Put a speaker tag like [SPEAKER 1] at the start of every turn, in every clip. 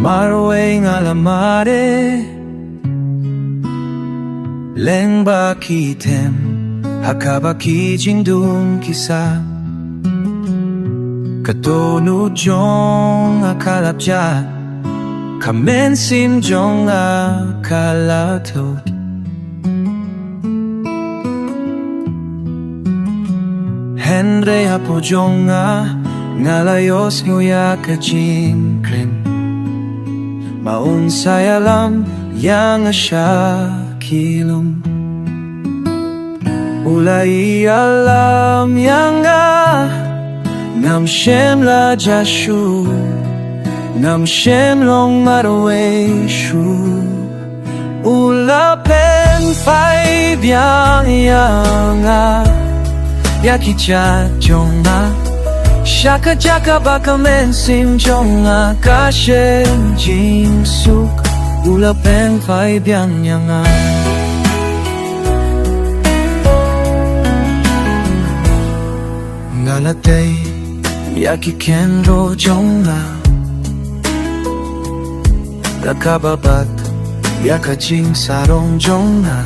[SPEAKER 1] Marway nga lamare Leng ba kitem Hakaba ki jingdung kisa Katonu jong akalapja Kamen sim jong akalatot Henry hapo jong ngalayos nguya kajing krim Maun saya alam yang asya kilum Ulai alam yang Ngam shem la jashu Ngam shem long marwe shu Ula pen fai biang yang Yaki cha jonga Shaka jaka baka men sim jonga Kashem jing suk Ula pen fai biang yang Ngalatay Yaki kenro jonga Dakababat Yaka jing sarong jonga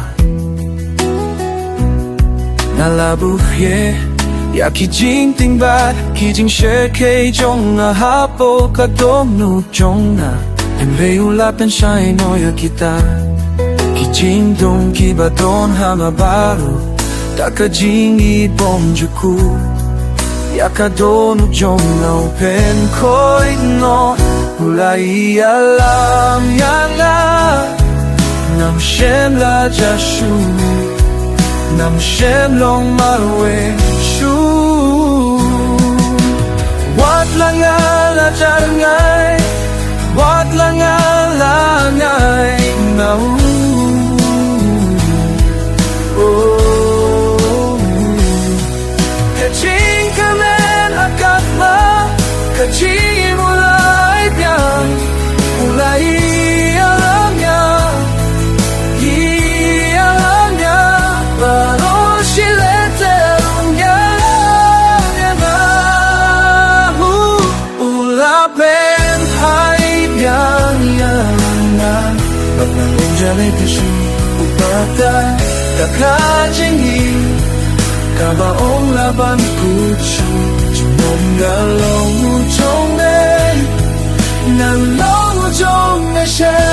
[SPEAKER 1] Nalabuye Yaki jing tingbat Kijing sheke jonga Hapo kadom jonga Embe ulapen shai noya kita Kijing dong kibadon hamabaru Taka jing ibom juku Yaka donu jonga Open koi no Ulai alam yanga Nam shem la jashu Nam shem long marwe shu Wat lang ala jarangay Wat lang ala ngay Nau Kaching kamen akatma Kaching ulay biyang Ulay alam niya Kakajingi Kabaong laban kutsu Jumong galong ujong Nalong ujong na siya